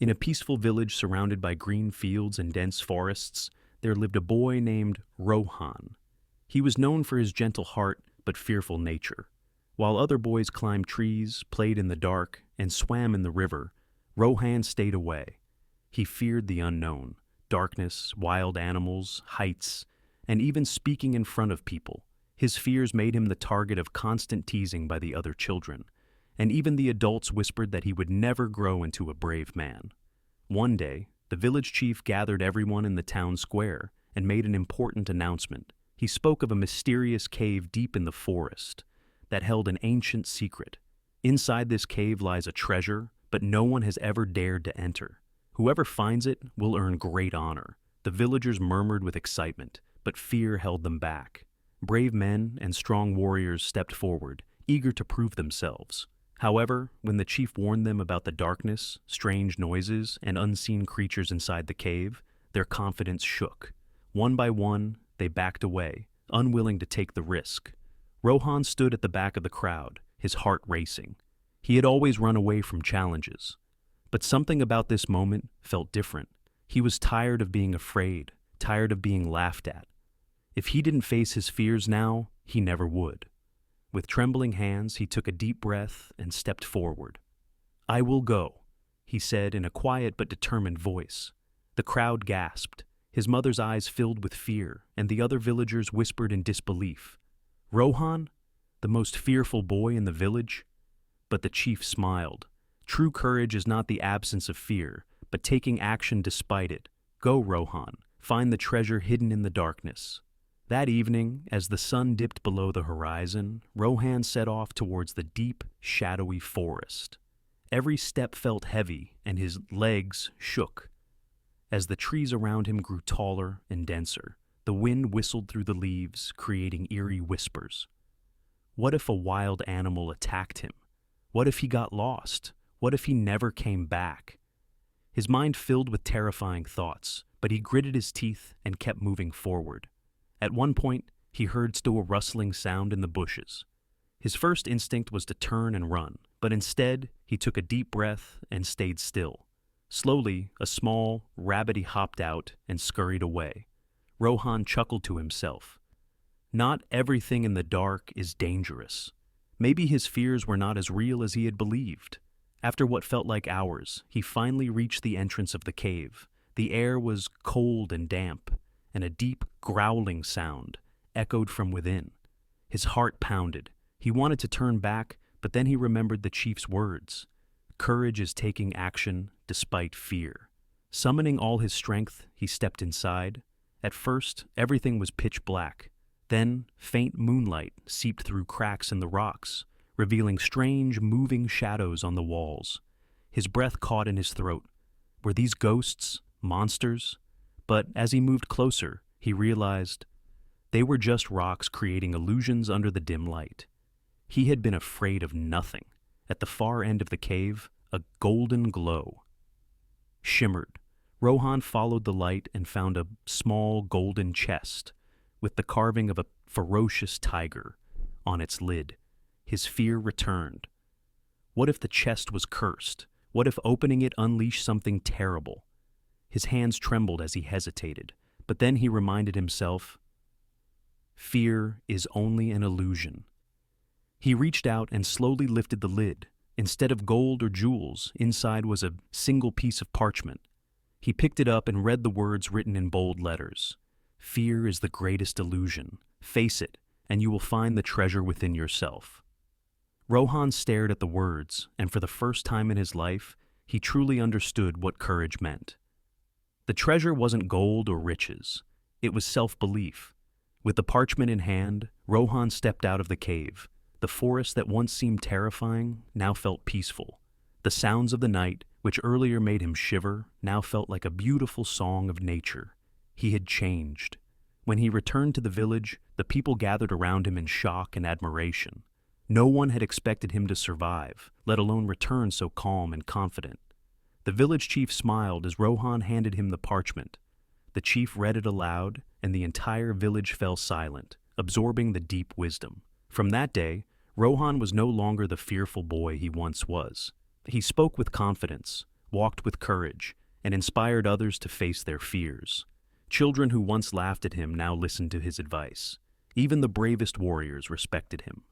In a peaceful village surrounded by green fields and dense forests, there lived a boy named Rohan. He was known for his gentle heart but fearful nature. While other boys climbed trees, played in the dark, and swam in the river, Rohan stayed away. He feared the unknown, darkness, wild animals, heights, and even speaking in front of people. His fears made him the target of constant teasing by the other children, and even the adults whispered that he would never grow into a brave man. One day, the village chief gathered everyone in the town square and made an important announcement. He spoke of a mysterious cave deep in the forest that held an ancient secret. Inside this cave lies a treasure, but no one has ever dared to enter. Whoever finds it will earn great honor. The villagers murmured with excitement, but fear held them back. Brave men and strong warriors stepped forward, eager to prove themselves. However, when the chief warned them about the darkness, strange noises, and unseen creatures inside the cave, their confidence shook. One by one, they backed away, unwilling to take the risk. Rohan stood at the back of the crowd, his heart racing. He had always run away from challenges. But something about this moment felt different. He was tired of being afraid, tired of being laughed at. If he didn't face his fears now, he never would. With trembling hands, he took a deep breath and stepped forward. "I will go," he said in a quiet but determined voice. The crowd gasped. His mother's eyes filled with fear, and the other villagers whispered in disbelief. Rohan, the most fearful boy in the village? But the chief smiled. True courage is not the absence of fear, but taking action despite it. Go, Rohan, find the treasure hidden in the darkness. That evening, as the sun dipped below the horizon, Rohan set off towards the deep, shadowy forest. Every step felt heavy, and his legs shook. As the trees around him grew taller and denser, the wind whistled through the leaves, creating eerie whispers. What if a wild animal attacked him? What if he got lost? What if he never came back? His mind filled with terrifying thoughts, but he gritted his teeth and kept moving forward. At one point, he heard still a rustling sound in the bushes. His first instinct was to turn and run, but instead, he took a deep breath and stayed still. Slowly, a small rabbit hopped out and scurried away. Rohan chuckled to himself. Not everything in the dark is dangerous. Maybe his fears were not as real as he had believed. After what felt like hours, he finally reached the entrance of the cave. The air was cold and damp, and a deep, growling sound echoed from within. His heart pounded. He wanted to turn back, but then he remembered the chief's words. Courage is taking action despite fear. Summoning all his strength, he stepped inside. At first, everything was pitch black. Then, faint moonlight seeped through cracks in the rocks, revealing strange, moving shadows on the walls. His breath caught in his throat. Were these ghosts? Monsters? But as he moved closer, he realized they were just rocks creating illusions under the dim light. He had been afraid of nothing. At the far end of the cave, a golden glow shimmered. Rohan followed the light and found a small golden chest with the carving of a ferocious tiger on its lid. His fear returned. What if the chest was cursed? What if opening it unleashed something terrible? His hands trembled as he hesitated, but then he reminded himself, fear is only an illusion. He reached out and slowly lifted the lid. Instead of gold or jewels, inside was a single piece of parchment. He picked it up and read the words written in bold letters. Fear is the greatest illusion. Face it, and you will find the treasure within yourself. Rohan stared at the words, and for the first time in his life, he truly understood what courage meant. The treasure wasn't gold or riches. It was self-belief. With the parchment in hand, Rohan stepped out of the cave. The forest that once seemed terrifying now felt peaceful. The sounds of the night, which earlier made him shiver, now felt like a beautiful song of nature. He had changed. When he returned to the village, the people gathered around him in shock and admiration. No one had expected him to survive, let alone return so calm and confident. The village chief smiled as Rohan handed him the parchment. The chief read it aloud, and the entire village fell silent, absorbing the deep wisdom. From that day, Rohan was no longer the fearful boy he once was. He spoke with confidence. walked with courage, and inspired others to face their fears. Children who once laughed at him now listened to his advice. Even the bravest warriors respected him.